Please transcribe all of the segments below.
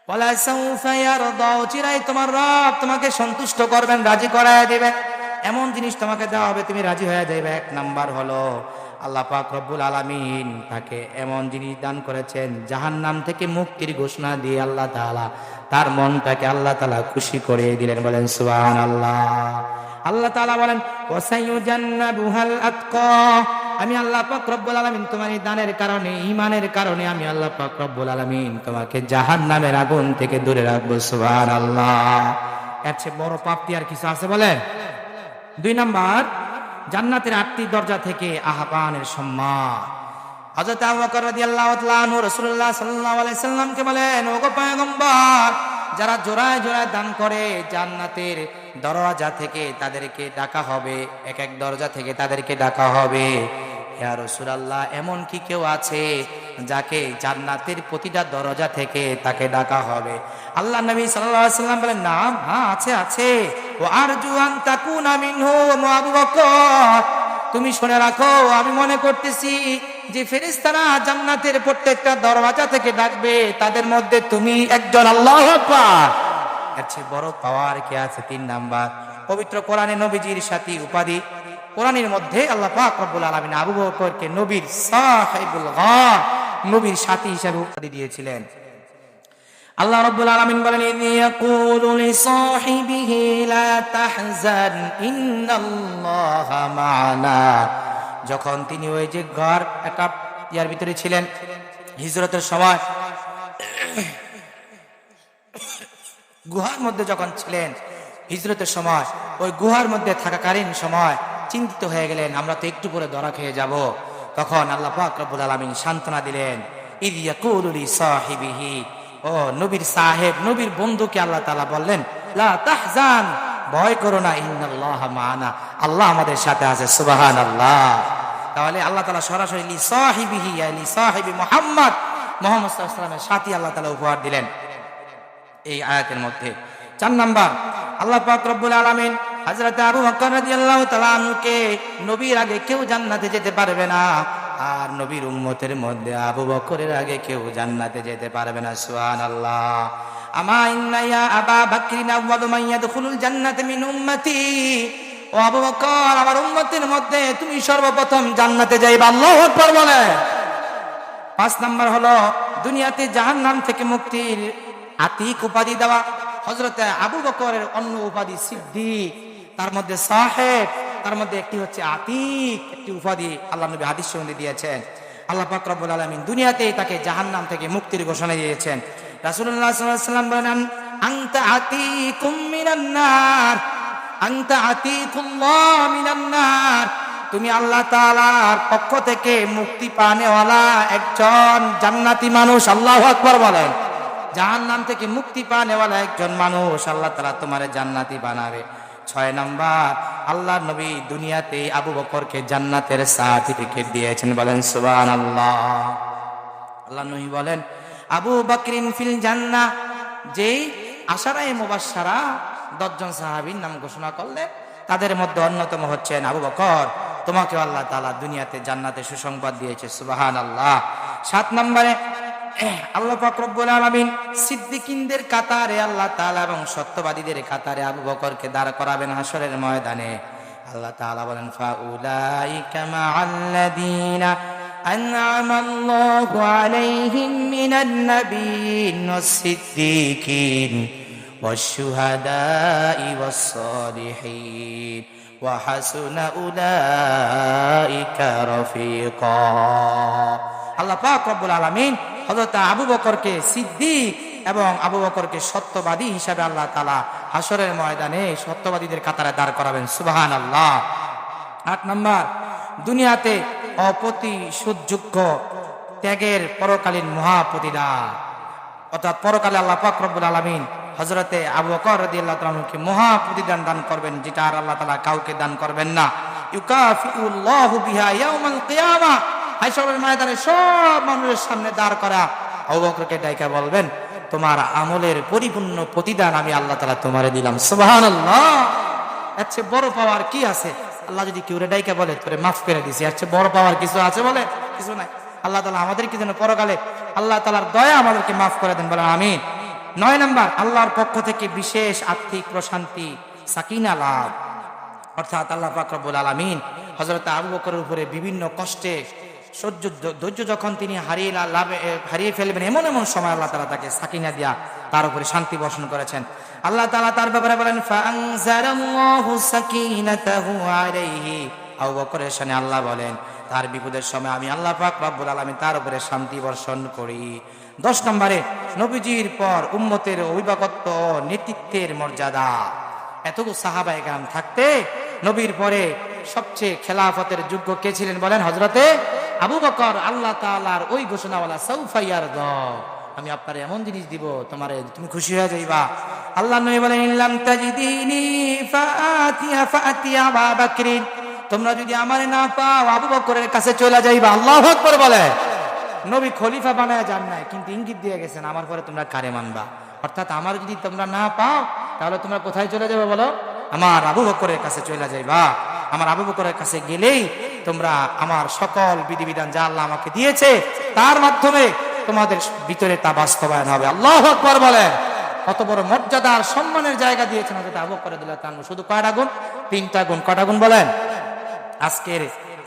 ওয়ালা সাউফা ইয়ারদা, চিরাই তোমার রব তোমাকে সন্তুষ্ট করবেন, রাজি করায় দিবেন, এমন জিনিস তোমাকে দেওয়া হবে, তুমি রাজি হয়ে যাবে। এক নাম্বার হলো আল্লাহ পাক রব্বুল আলামিন তাকে এমন জিনিস দান করেছেন, জাহান্নাম থেকে মুক্তির ঘোষণা দিয়ে আল্লাহ তাআলা তার মনটাকে আল্লাহ তাআলা খুশি করে দিলেন। বলেন সুবহানাল্লাহ। আল্লাহ তাআলা বলেন ওয়াসাইয়ুজান্নাবুহাল আতকা, আমি আল্লাহ পাক রব্বুল আলামিন তোমার এই দানের কারণে, ঈমানের কারণে আমি আল্লাহ পাক রব্বুল আলামিন তোমাকে জাহান্নামের আগুন থেকে দূরে রাখবো। সুবহানাল্লাহ। এর চেয়ে বড় পাপ কি আর কিছু আছে বলেন? 2 নাম্বার, জান্নাতের 8টি দরজা থেকে আহ্বানের সম্মান। হযরত আবু বকর রাদিয়াল্লাহু তাআলা আনহু রাসূলুল্লাহ সাল্লাল্লাহু আলাইহি সাল্লামকে বলেন, ওগো পয়গম্বর, যারা জোড়ায় জোড়ায় দান করে জান্নাতের দরজা থেকে তাদেরকে ডাকা হবে, এক এক দরজা থেকে তাদেরকে ডাকা হবে। ইয়া রাসূলুল্লাহ, এমন কি কেউ আছে যাকে জান্নাতের প্রতিটা দরজা থেকে তাকে ডাকা হবে? আল্লাহ নবী সাল্লাল্লাহু আলাইহি সাল্লাম বলেন, নাম, হ্যাঁ আছে আছে। ও আরজু আন তাকুনা মিনহু আবু বকর, তুমি শুনে রাখো, আমি মনে করতেছি যে ফেরেশতারা জান্নাতের প্রত্যেকটা দরজা থেকে ডাকবে, তাদের মধ্যে তুমি একজন। আল্লাহু আকবার। এর চেয়ে বড় পাওয়ার কি আছে? 3 নাম্বার, পবিত্র কোরআনে নবীজির সাথী উপাধি। কোরআনের মধ্যে আল্লাহ পাক রব্বুল আলামিন আবু বকরকে নবীর সাহিবুল গার, নবীর সাথী হিসেবে উপাধি দিয়েছিলেন। আল্লাহ রাব্বুল আলামিন বলেন, ইয়াকুলু লিসাহিবিহি লা তাহজান ইন্নাল্লাহা মা'ানা, যখন তিনি ওই যে ঘর একটা ইয়ার ভিতরে ছিলেন, হিজরতের সময় গুহার মধ্যে যখন ছিলেন, হিজরতের সময় ওই গুহার মধ্যে থাকাকালীন সময় চিন্তিত হয়ে গেলেন, আমরা তো একটু পরে ধরা খেয়ে যাব। তখন আল্লাহ পাক রব্বুল আলামিন সান্ত্বনা দিলেন, ইয ইয়াকুলু লিসাহিবিহি, ও নবীর সাহেব, নবীর বন্ধুকে আল্লাহ তাআলা বললেন, লা তাহজান, ভয় করো না, ইন্নাল্লাহা মা'ানা, আল্লাহ আমাদের সাথে আছে। সুবহানাল্লাহ। তাহলে আল্লাহ তাআলা সরাসরি লিসাহিবিহি, লিসাহিবি মুহাম্মদ, মুহাম্মদ সাল্লাল্লাহু আলাইহি ওয়াসাল্লামের সাথী আল্লাহ তাআলা উপহার দিলেন এই আয়াতের মধ্যে। 4 নাম্বার, আল্লাহ পাক রব্বুল আলামিন হযরত আবু বকর রাদিয়াল্লাহু তাআলা আনহুকে, নবীর আগে কেউ জান্নাতে যেতে পারবে না, আর নবীর উম্মতের মধ্যে আবু বকরের আগে কেউ জান্নাতে যেতে পারবে না। সুবহানাল্লাহ। আমা ইন্না ইয়া আবা বকরিন আউয়ালু মান ইয়াদখুলুল জান্নাতা মিন উম্মতি, ও আবু বকর, আমার উম্মতের মধ্যে তুমি সর্বপ্রথম জান্নাতে যাইবা। আল্লাহু আকবার বলে। 5 নাম্বার হলো দুনিয়াতে জাহান্নাম থেকে মুক্তির আতিক উপাধি দেওয়া। হযরত আবু বকরের অন্য উপাধি সিদ্দিক, তার মধ্যে সাহেব, তার মধ্যে একটি হচ্ছে আতিক, একটি উপাধি আল্লাহ নবী হাদিস শরীফে দিয়েছেন। আল্লাহ পাক রব্বুল আলামিন দুনিয়াতেই তাকে জাহান্নাম থেকে মুক্তির ঘোষণা দিয়েছেন। রাসূলুল্লাহ সাল্লাল্লাহু আলাইহি ওয়াসাল্লাম বলেন, আনতা আতিকুম মিনান নার, আনতা আতিকুল্লাহ মিনান নার, তুমি আল্লাহ তাআলার পক্ষ থেকে মুক্তি পানেওয়ালা একজন জান্নাতি মানুষ। আল্লাহু আকবার বলেন। জাহান্নাম থেকে মুক্তি পানেওয়ালা একজন মানুষ আল্লাহ তাআলা তোমারে জান্নাতি বানাবে। 6 নাম্বার, আল্লাহর নবী দুনিয়াতে আবু বকরকে জান্নাতের সার্টিফিকেট দিয়েছেন। বলেন সুবহানাল্লাহ। আল্লাহর নবী বলেন, আবু বকরিন ফিল জান্নাহ, যেই আশারায়ে মুবাশশারা 10 জন সাহাবীর নাম ঘোষণা করলেন, তাদের মধ্যে অন্যতম হচ্ছেন আবু বকর। তোমাকে আল্লাহ তাআলা দুনিয়াতে জান্নাতে সুসংবাদ দিয়েছে। সুবহানাল্লাহ। 7 নম্বরে আল্লাহ পাক রব্বুল আলামিন সিদ্দিকিনদের কাতারে আল্লাহ তাআলা এবং সত্যবাদীদের কাতারে আবু বকরকে দাঁড় করাবেন হাসরের ময়দানে। আল্লাহ তাআলা বলেন, ফাউলাইকা মা'আল্লাযীনা আন'আমাল্লাহু আলাইহিম মিনান নাবিয়্যিন ওয়াস-সিদ্দীকিন ওয়াশ-শুহাদা'i ওয়াস-সালিহিন ওয়া হাসুনা উলাইকা রাফীকা। আল্লাহ পাক রব্বুল আলামিন হযরত আবু বকরকে সিদ্দিক এবং আবু বকরকে সত্যবাদী হিসাবে আল্লাহ তাআলা হাসরের ময়দানে সত্যবাদীদের কাতারে দাঁড় করাবেন। সুবহানাল্লাহ। 8 নাম্বার, দুনিয়াতে অপ্রতিশোধযোগ্য ত্যাগের পরকালীন মহাপ্রতিদান, অর্থাৎ পরকালে আল্লাহ পাক রব্বুল আলামিন হযরতে আবু বকর রাদিয়াল্লাহু তাআলা কে মহাপ্রতিদান দান করবেন, যেটা আর আল্লাহ তাআলা কাউকে দান করবেন না। ইউকাফিউল্লাহু বিহা ইয়াউমাল কিয়ামা, হাসরের ময়দানে সব মানুষের সামনে দাঁড় করা আবু বকরকে ডাইকা বলবেন, তোমার আমলের পরিপূর্ণ প্রতিদান আমি আল্লাহ তাআলা তোমারে দিলাম। সুবহানাল্লাহ। এর চেয়ে বড় পাওয়ার কি আছে? আল্লাহ যদি কেউ ডাইকা বলে তোরে মাফ করে দিছি, এর চেয়ে বড় পাওয়ার কিছু আছে? বলে কিছু নাই। আল্লাহ তাআলা আমাদেরকে যেন পরকালে আল্লাহ তাআলার দয়া আমাদেরকে মাফ করে দেন। বলেন আমিন। 9 নাম্বার, আল্লাহর পক্ষ থেকে বিশেষ আর্থিক প্রশান্তি, সাকিনা লাভ। অর্থাৎ আল্লাহ পাক রব্বুল আলামিন হযরত আবু বকরের উপরে বিভিন্ন কষ্টে ধৈর্য যখন তিনি হারিয়ে ফেলবেন, এমন এমন সময় আল্লাহ তাআলা তাকে সাকিনা দিয়া তার উপরে শান্তি বর্ষণ করেছেন। আল্লাহ তাআলা তার ব্যাপারে বলেন, ফাআনজালাল্লাহু সাকিনাতাহু আলাইহি। আবু বকরের শানে আল্লাহ বলেন, তার বিপদের সময় আমি আল্লাহ পাক রব্বুল আলামিন তার উপরে শান্তি বর্ষণ করি। 10 নম্বরে, নবীজির পর উম্মতের অভিভাবকত্ব ও নেতৃত্বের মর্যাদা। এতগুলো সাহাবায়ে কেরাম থাকতে নবীর পরে সবচেয়ে খেলাফতের যোগ্য কে ছিলেন বলেন? হযরতে আবু বকর। আল্লাহ তাআলার ওই ঘোষণাওয়ালা, সাউফা ইয়ারদা, আমি আপনার এমন জিনিস দিব তুমি খুশি হয়ে যাইবা। আল্লাহ নবী বলেন, ইল্লাম তাজিদিনি ফাআতি আবু বকরিন, তোমরা যদি আমারে না পাও আবু বকরের কাছে চলে যাইবা। আল্লাহু আকবার বলে। নবী খলিফা বানায় যান নাই, কিন্তু ইঙ্গিত দিয়ে গেছেন আমার পরে তোমরা কারে মানবা। অর্থাৎ আমার যদি তোমরা না পাও তাহলে তোমরা কোথায় চলে যাবে বলো? আমার আবু বকরের কাছে চলে যাইবা। আমার আবু বকরের কাছে গেলেই তোমরা আমার সকল বিধিবিধান যা আল্লাহ আমাকে দিয়েছে তার মাধ্যমে তোমাদের ভিতরে তা বাস্তবায়ন হবে। আল্লাহু আকবার বলে। কত বড় মর্যাদা আর সম্মানের জায়গা দিয়েছেন হযরত আবু বকর রাদিয়াল্লাহু তাআলা। শুধু কয়টা গুণ? 3টা গুণ। কয়টা গুণ বলেন? আজকের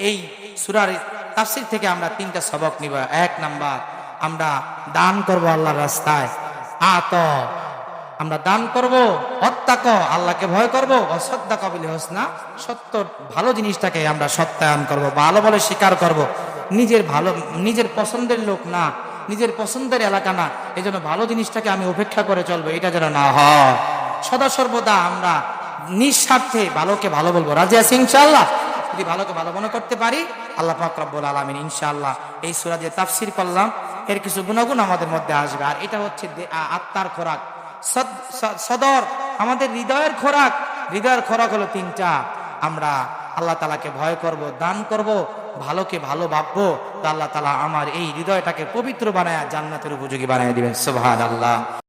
এই সূরার তাফসীর থেকে আমরা 3টা সবক নিব। 1 নাম্বার, আমরা দান করব আল্লাহর রাস্তায়। আমরা দান করব। অত্তাক, আল্লাহকে ভয় করব। অসদ্দাক বিল হোসনা, সত্য ভালো জিনিসটাকে আমরা সত্যায়ন করব, ভালো বলে স্বীকার করব। নিজের পছন্দের লোক না, নিজের পছন্দের এলাকা না, এই জন্য ভালো জিনিসটাকে আমি উপেক্ষা করে চলবো, এটা যেন না হয়। সদা সর্বদা আমরা নিঃস্বার্থে ভালোকে ভালো বলবো। রাজি আছি ইনশাআল্লাহ? যদি ভালোকে ভালো মনে করতে পারি, আল্লাহ পাক রব্বুল আলামিন ইনশাআল্লাহ এই সূরা যে তাফসীর করলাম এর কিছু গুণাগুণ আমাদের মধ্যে আসবে। আর এটা হচ্ছে আত্মার খোরাক, সদর, আমাদের হৃদয়ের খোরাক। হৃদয়ের খোরাক হলো 3টা। আমরা আল্লাহ তাআলাকে ভয় করব, দান করব, ভালোকে ভালো ভাববো, তো আল্লাহ তাআলা আমার এই হৃদয়টাকে পবিত্র বানায় জান্নাতের উপযোগী বানায় দিবেন। সুবহানাল্লাহ।